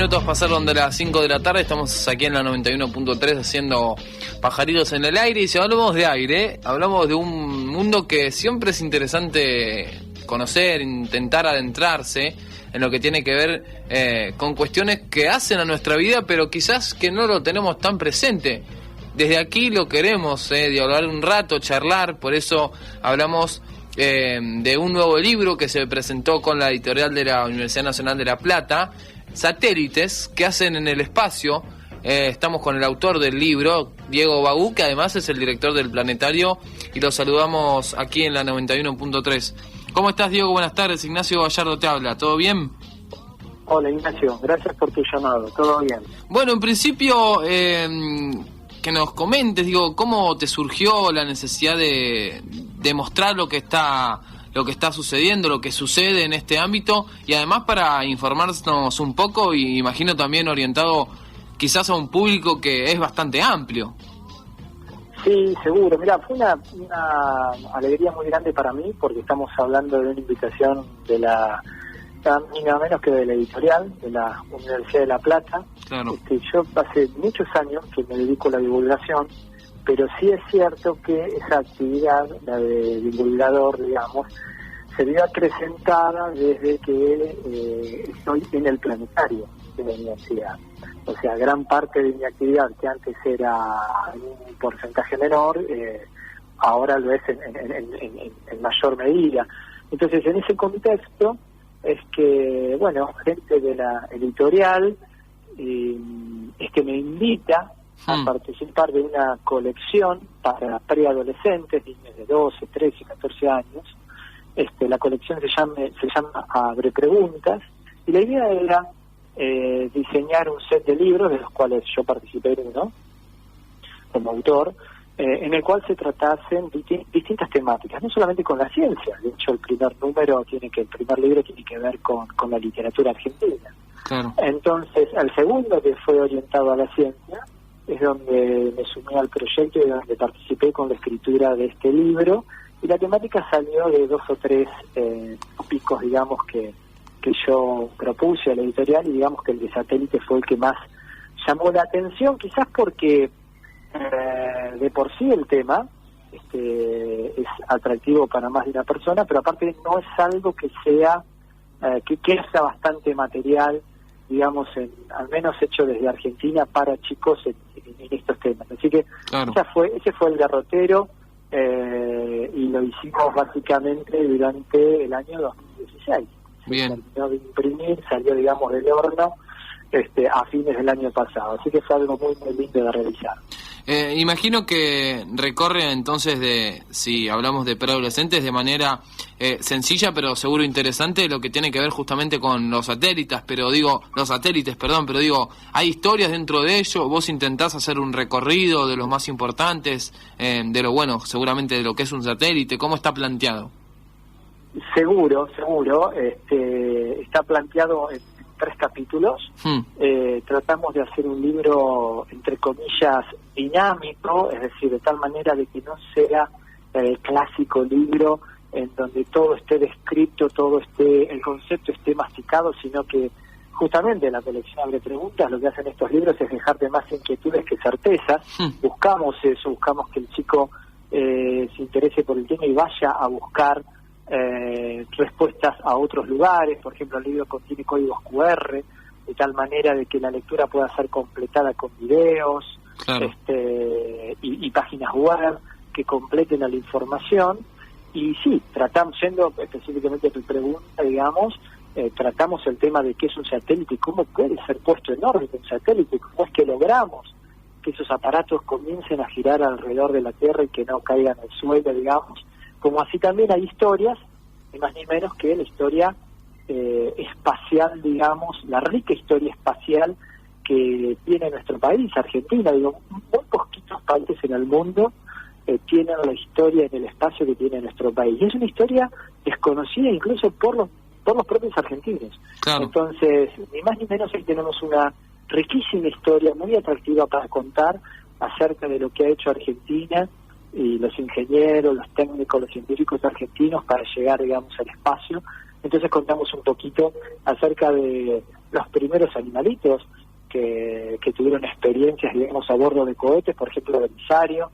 minutos pasaron de las 5 de la tarde, estamos aquí en la 91.3 haciendo Pajaritos en el Aire. Y si hablamos de aire, hablamos de un mundo que siempre es interesante conocer, intentar adentrarse en lo que tiene que ver con cuestiones que hacen a nuestra vida, pero quizás que no lo tenemos tan presente. Desde aquí lo queremos dialogar un rato, charlar, por eso hablamos de un nuevo libro que se presentó con la editorial de la Universidad Nacional de La Plata, Satélites, que hacen en el espacio. Estamos con el autor del libro, Diego Bagú, que además es el director del Planetario, y lo saludamos aquí en la 91.3. ¿Cómo estás, Diego? Buenas tardes. Ignacio Gallardo te habla. ¿Todo bien? Hola, Ignacio. Gracias por tu llamado. ¿Todo bien? Bueno, en principio, que nos comentes, digo, ¿cómo te surgió la necesidad de mostrar lo que está sucediendo, lo que sucede en este ámbito, y además para informarnos un poco, y imagino también orientado quizás a un público que es bastante amplio? Sí, seguro. Mira, fue una alegría muy grande para mí, porque estamos hablando de una invitación de ni nada menos que de la editorial de la Universidad de La Plata. Claro. Yo hace muchos años que me dedico a la divulgación, pero sí es cierto que esa actividad, la de divulgador, digamos, se vio acrecentada desde que estoy en el Planetario de la universidad. O sea, gran parte de mi actividad, que antes era un porcentaje menor, ahora lo es en mayor medida. Entonces, en ese contexto es que, bueno, gente de la editorial es que me invita a participar de una colección para preadolescentes, niños de 12, 13, 14 años. La colección se llama Abre Preguntas, y la idea era diseñar un set de libros, de los cuales yo participé en uno como autor, en el cual se tratasen distintas temáticas, no solamente con la ciencia. De hecho, el primer libro tiene que ver con la literatura argentina. Claro. Entonces, el segundo, que fue orientado a la ciencia, es donde me sumé al proyecto y donde participé con la escritura de este libro, y la temática salió de 2 o 3 tópicos, digamos, que yo propuse a la editorial, y digamos que el de satélite fue el que más llamó la atención, quizás porque de por sí el tema es atractivo para más de una persona, pero aparte no es algo que sea que sea bastante material, digamos, al menos hecho desde Argentina para chicos en estos temas. Así que claro, ese fue el derrotero, y lo hicimos básicamente durante el año 2016. bien. Se terminó de imprimir, salió, digamos, del horno a fines del año pasado. Así que fue algo muy, muy lindo de realizar. Imagino que recorre entonces, si hablamos de preadolescentes, de manera sencilla pero seguro interesante, lo que tiene que ver justamente con los satélites, pero digo, hay historias dentro de ello. Vos intentás hacer un recorrido de los más importantes, de lo bueno, seguramente de lo que es un satélite. ¿Cómo está planteado? Seguro, está planteado en 3 capítulos. Tratamos de hacer un libro, entre comillas, dinámico, es decir, de tal manera de que no sea el clásico libro en donde todo esté descrito, el concepto esté masticado, sino que justamente la colección Abre Preguntas, lo que hacen estos libros es dejarte más inquietudes que certezas. Buscamos eso, buscamos que el chico se interese por el tema y vaya a buscar respuestas a otros lugares. Por ejemplo, el libro contiene códigos QR, de tal manera de que la lectura pueda ser completada con videos. Claro. Y páginas web que completen la información. Y sí, tratamos, yendo específicamente a tu pregunta, digamos, tratamos el tema de qué es un satélite, cómo puede ser puesto en órbita un satélite, cómo es que logramos que esos aparatos comiencen a girar alrededor de la Tierra y que no caigan al suelo, digamos. Como así también hay historias, ni más ni menos que la historia espacial, digamos, la rica historia espacial que tiene nuestro país, Argentina. Digo, muy poquitos países en el mundo tienen la historia en el espacio que tiene nuestro país. Y es una historia desconocida incluso por los propios argentinos. Claro. Entonces, ni más ni menos, ahí tenemos una riquísima historia muy atractiva para contar acerca de lo que ha hecho Argentina y los ingenieros, los técnicos, los científicos argentinos para llegar, digamos, al espacio. Entonces contamos un poquito acerca de los primeros animalitos que tuvieron experiencias, digamos, a bordo de cohetes, por ejemplo, Belisario,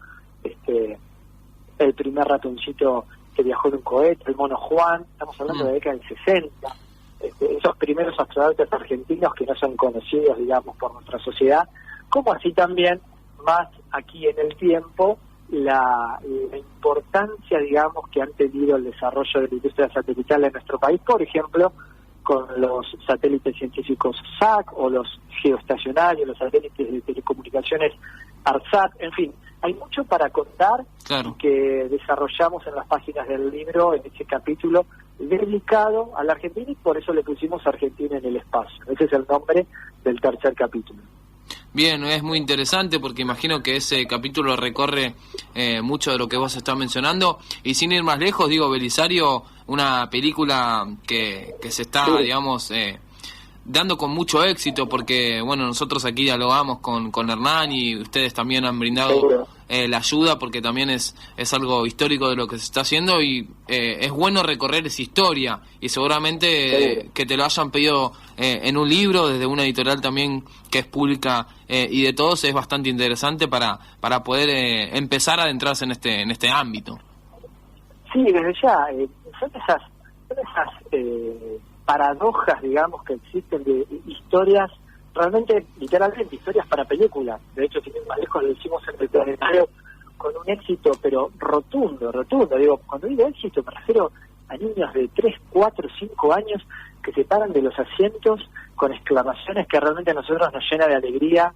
el primer ratoncito que viajó en un cohete, el mono Juan, estamos hablando de la década del 60, esos primeros astronautas argentinos que no son conocidos, digamos, por nuestra sociedad, como así también, más aquí en el tiempo, la importancia, digamos, que han tenido el desarrollo de la industria satelital en nuestro país, por ejemplo, con los satélites científicos SAC o los geoestacionarios, los satélites de telecomunicaciones ARSAT, en fin, hay mucho para contar. Claro. Que desarrollamos en las páginas del libro, en ese capítulo dedicado a la Argentina, y por eso le pusimos Argentina en el espacio. Ese es el nombre del tercer capítulo. Bien, es muy interesante porque imagino que ese capítulo recorre mucho de lo que vos estás mencionando, y sin ir más lejos, digo, Belisario, una película que se está, sí, digamos, dando con mucho éxito, porque, bueno, nosotros aquí dialogamos con Hernán y ustedes también han brindado la ayuda, porque también es algo histórico de lo que se está haciendo, y es bueno recorrer esa historia, y seguramente que te lo hayan pedido en un libro, desde una editorial también que es pública y de todos, es bastante interesante para poder empezar a adentrarse en este ámbito. Sí, desde ya, son esas paradojas, digamos, que existen de historias, realmente, literalmente, historias para películas. De hecho, si bien más lejos lo hicimos en el Planetario con un éxito, pero rotundo. Digo, cuando digo éxito me refiero a niños de 3, 4, 5 años que se paran de los asientos con exclamaciones que realmente a nosotros nos llena de alegría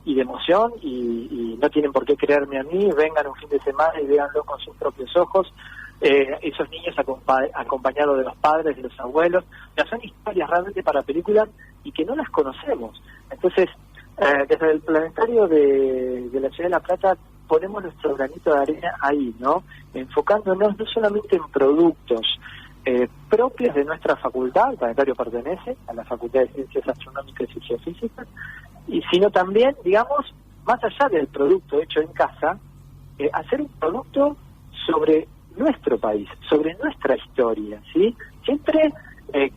y de emoción, y no tienen por qué creerme a mí, vengan un fin de semana y véanlo con sus propios ojos. Esos niños acompañados de los padres, de los abuelos, ya son historias realmente para películas y que no las conocemos. Entonces, desde el Planetario de la Ciudad de La Plata ponemos nuestro granito de arena ahí, ¿no? Enfocándonos no solamente en productos propios de nuestra facultad. El Planetario pertenece a la Facultad de Ciencias Astronómicas y Geofísicas, sino también, digamos, más allá del producto hecho en casa, hacer un producto sobre nuestro país, sobre nuestra historia, ¿sí? Siempre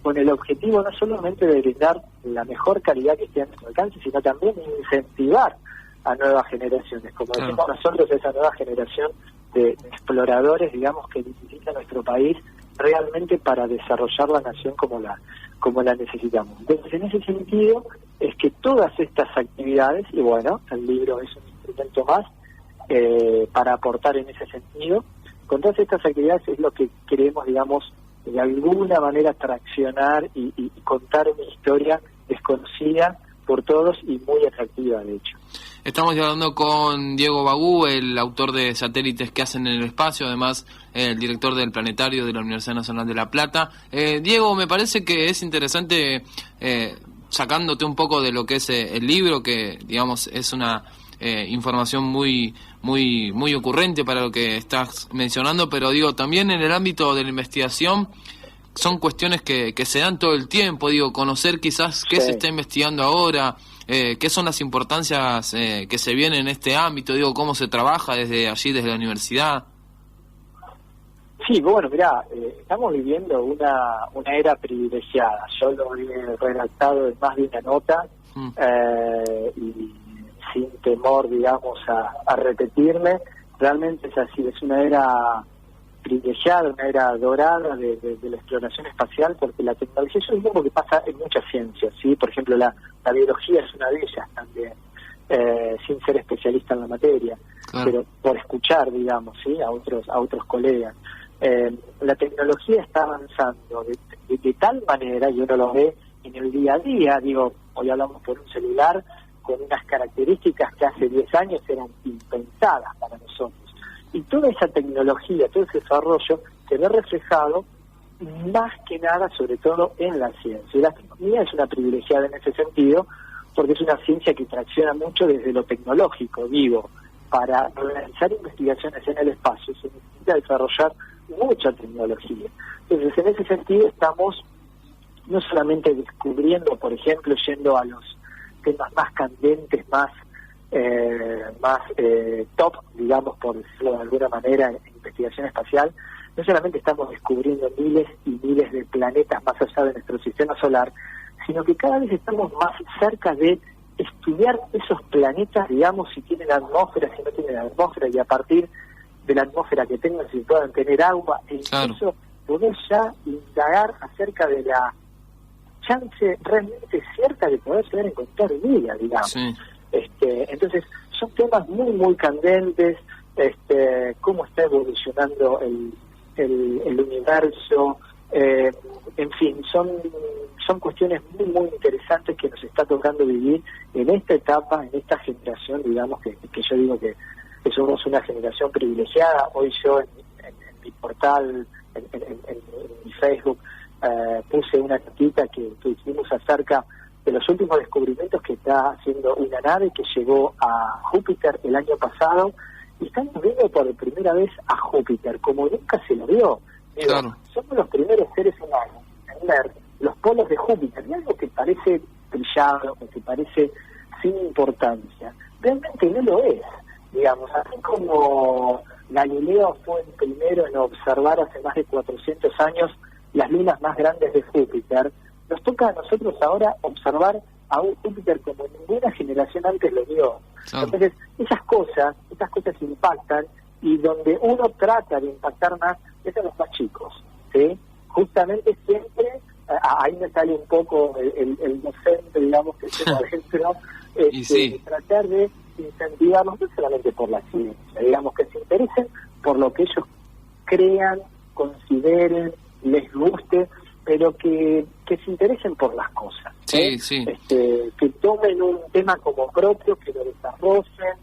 con el objetivo no solamente de brindar la mejor calidad que esté a nuestro alcance, sino también incentivar a nuevas generaciones, como decimos nosotros, esa nueva generación de exploradores, digamos, que necesita nuestro país realmente para desarrollar la nación como la necesitamos. Entonces, en ese sentido, es que todas estas actividades, y bueno, el libro es un instrumento más para aportar en ese sentido. Con todas estas actividades es lo que queremos, digamos, de alguna manera traccionar y contar una historia desconocida por todos y muy atractiva, de hecho. Estamos hablando con Diego Bagú, el autor de Satélites que hacen en el espacio, además el director del Planetario de la Universidad Nacional de La Plata. Diego, me parece que es interesante, sacándote un poco de lo que es el libro, que digamos es una información muy ocurrente para lo que estás mencionando, pero digo, también en el ámbito de la investigación son cuestiones que se dan todo el tiempo, digo, conocer quizás qué se está investigando ahora, qué son las importancias que se vienen en este ámbito, digo, cómo se trabaja desde allí, desde la universidad. Sí, bueno, mirá, estamos viviendo una era privilegiada. Yo lo he redactado en más de una nota, y sin temor, digamos, a repetirme, realmente es así, es una era privilegiada, una era dorada de la exploración espacial, porque la tecnología es algo que pasa en muchas ciencias, ¿sí? Por ejemplo, la biología es una de ellas también, sin ser especialista en la materia, pero por escuchar, digamos, ¿sí? a otros colegas. La tecnología está avanzando de tal manera, y uno lo ve en el día a día, digo, hoy hablamos por un celular con unas características que hace 10 años eran impensadas para nosotros. Y toda esa tecnología, todo ese desarrollo se ve reflejado más que nada, sobre todo, en la ciencia. Y la astronomía es una privilegiada en ese sentido, porque es una ciencia que tracciona mucho desde lo tecnológico. Digo, para realizar investigaciones en el espacio se necesita desarrollar mucha tecnología. Entonces, en ese sentido, estamos no solamente descubriendo, por ejemplo, yendo a los temas más candentes, más top, digamos, por decirlo de alguna manera, en investigación espacial, no solamente estamos descubriendo miles y miles de planetas más allá de nuestro sistema solar, sino que cada vez estamos más cerca de estudiar esos planetas, digamos, si tienen atmósfera, si no tienen atmósfera, y a partir de la atmósfera que tengan, si puedan tener agua, e incluso poder ya indagar acerca de la chance realmente cierta de poder llegar a encontrar vida, digamos. Sí. Entonces, son temas muy, muy candentes, cómo está evolucionando el universo, en fin, son cuestiones muy, muy interesantes que nos está tocando vivir en esta etapa, en esta generación, digamos, que yo digo que somos una generación privilegiada. Hoy yo en mi portal, en mi Facebook, puse una notita que hicimos acerca de los últimos descubrimientos que está haciendo una nave que llegó a Júpiter el año pasado, y estamos viendo por primera vez a Júpiter como nunca se lo vio. Digo, claro. Somos los primeros seres humanos en ver los polos de Júpiter, y algo que parece brillado, que parece sin importancia, realmente no lo es. Digamos, así como Galileo fue el primero en observar hace más de 400 años las lunas más grandes de Júpiter, nos toca a nosotros ahora observar a un Júpiter como ninguna generación antes lo vio. Entonces, esas cosas impactan, y donde uno trata de impactar más es a los más chicos, ¿sí? Justamente siempre, ahí me sale un poco el docente, digamos, que tengo adentro, tratar de incentivarlos no solamente por la ciencia, digamos, que se interesen por lo que ellos crean, consideren, les guste, pero que se interesen por las cosas. Sí, sí. Que tomen un tema como propio, que lo desarrollen,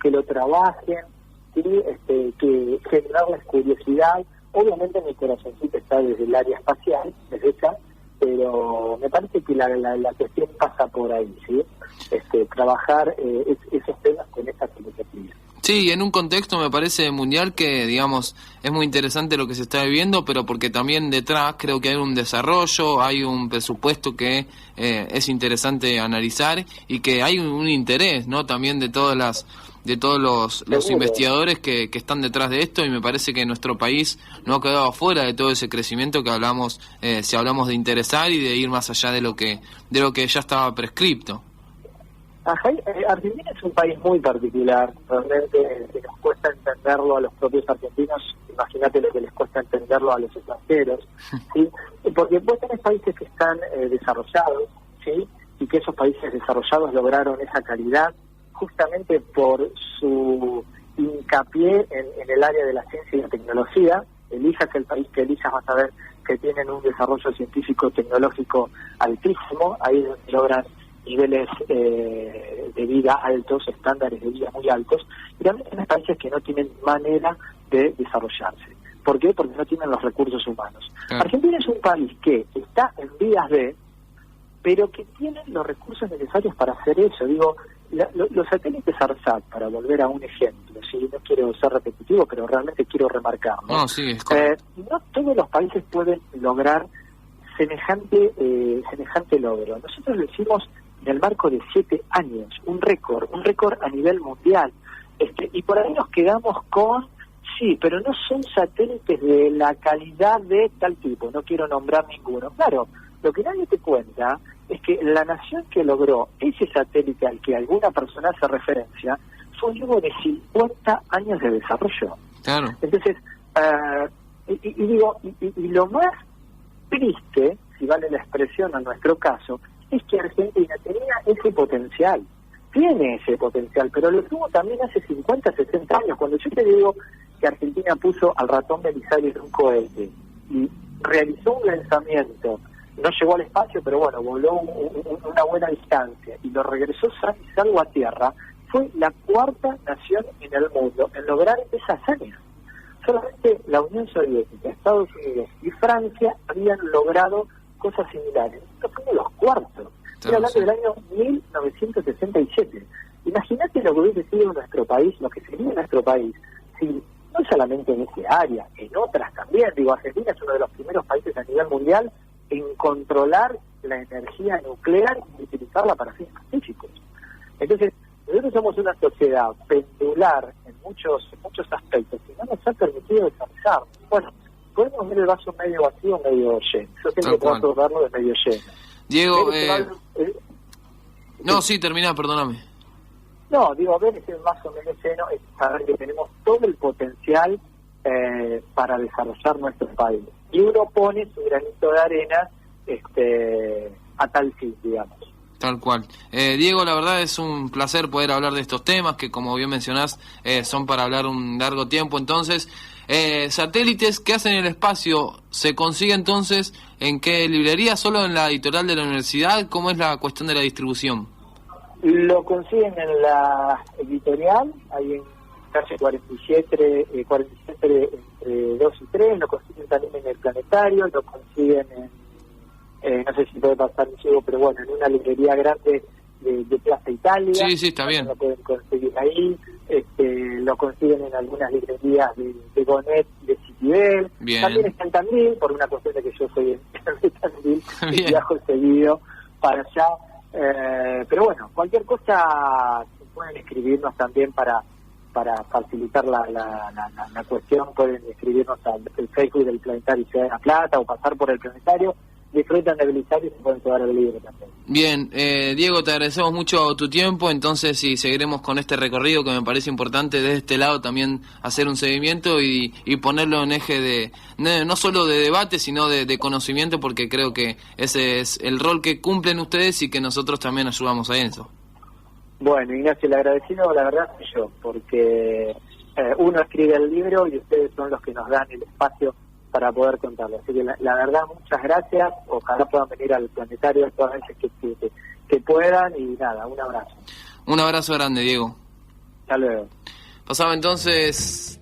que lo trabajen, ¿sí? Que generarles curiosidad. Obviamente mi corazoncito está desde el área espacial, desde esa, pero me parece que la cuestión pasa por ahí, ¿sí? Trabajar esos temas con esa filosofía. Sí, en un contexto me parece mundial que, digamos, es muy interesante lo que se está viviendo, pero porque también detrás creo que hay un desarrollo, hay un presupuesto que es interesante analizar, y que hay un interés, ¿no? También de todos los investigadores que están detrás de esto, y me parece que nuestro país no ha quedado afuera de todo ese crecimiento que hablamos, si hablamos de interesar y de ir más allá de lo que ya estaba prescripto. Argentina es un país muy particular, realmente, que nos cuesta entenderlo a los propios argentinos. Imagínate lo que les cuesta entenderlo a los extranjeros, ¿sí? Porque vos tenés países que están desarrollados, ¿sí? Y que esos países desarrollados lograron esa calidad justamente por su hincapié en el área de la ciencia y la tecnología. Elijas el país que elijas, vas a ver que tienen un desarrollo científico tecnológico altísimo, ahí es donde logran niveles de vida altos, estándares de vida muy altos, y también hay países que no tienen manera de desarrollarse. ¿Por qué? Porque no tienen los recursos humanos. Claro. Argentina es un país que está en vías de, pero que tiene los recursos necesarios para hacer eso. Digo, los satélites ARSAT, para volver a un ejemplo, ¿sí? No quiero ser repetitivo, pero realmente quiero remarcarlo. No, sí, no todos los países pueden lograr semejante logro. Nosotros lo hicimos en el marco de 7 años, un récord a nivel mundial. Y por ahí nos quedamos con, sí, pero no son satélites de la calidad de tal tipo, no quiero nombrar ninguno. Claro, lo que nadie te cuenta es que la nación que logró ese satélite al que alguna persona hace referencia fue luego de 50 años de desarrollo. Claro. Entonces, y lo más triste, si vale la expresión en nuestro caso, es que Argentina tenía ese potencial, tiene ese potencial, pero lo tuvo también hace 50, 60 años. Cuando yo te digo que Argentina puso al ratón Belisario en un cohete y realizó un lanzamiento, no llegó al espacio, pero bueno, voló una buena distancia y lo regresó sano y salvo a tierra, fue la 4ª nación en el mundo en lograr esa hazaña. Solamente la Unión Soviética, Estados Unidos y Francia habían logrado cosas similares. Nosotros fuimos los 4º. Estoy hablando del año 1967. Imagínate lo que hubiese sido nuestro país, lo que sería nuestro país, si no solamente en ese área, en otras también. Digo, Argentina es uno de los primeros países a nivel mundial en controlar la energía nuclear y utilizarla para fines pacíficos. Entonces, nosotros somos una sociedad pendular en muchos aspectos y no nos ha permitido desarrollar. Bueno, podemos ver el vaso medio vacío o medio lleno. Yo siempre trato de verlo de medio lleno. Diego, no, sí, termina, perdóname. No, digo, ver ese vaso medio lleno es saber que tenemos todo el potencial para desarrollar nuestro país. Y uno pone su granito de arena a tal fin, digamos. Tal cual. Diego, la verdad es un placer poder hablar de estos temas que, como bien mencionás, son para hablar un largo tiempo. Entonces, satélites que hacen el espacio, ¿se consigue entonces en qué librería? ¿Solo en la editorial de la universidad? ¿Cómo es la cuestión de la distribución? Lo consiguen en la editorial, ahí en calle 47 entre 2 y 3, lo consiguen también en el Planetario, lo consiguen en, no sé si puede pasar un ciego, pero bueno, en una librería grande de Plaza Italia. Sí, está bien. Lo pueden conseguir ahí, lo consiguen en algunas librerías de Gonet y de Citibel. Bien. También está en Tandil, por una cuestión de que yo soy de Tandil, y viajo seguido para allá. Pero bueno, cualquier cosa pueden escribirnos también para facilitar la cuestión. Pueden escribirnos al Facebook del Planetario Ciudad de La Plata o pasar por el Planetario, disfrutan de Belisario y se pueden llevar el libro también. Bien, Diego, te agradecemos mucho tu tiempo, entonces y seguiremos con este recorrido que me parece importante desde este lado también hacer un seguimiento y ponerlo en eje de no solo de debate, sino de conocimiento, porque creo que ese es el rol que cumplen ustedes y que nosotros también ayudamos a eso. Bueno, Ignacio, el agradecido la verdad soy yo, porque uno escribe el libro y ustedes son los que nos dan el espacio para poder contarlo. Así que la verdad, muchas gracias. Ojalá puedan venir al Planetario todas las veces que puedan. Y nada, un abrazo. Un abrazo grande, Diego. Hasta luego. Pasaba entonces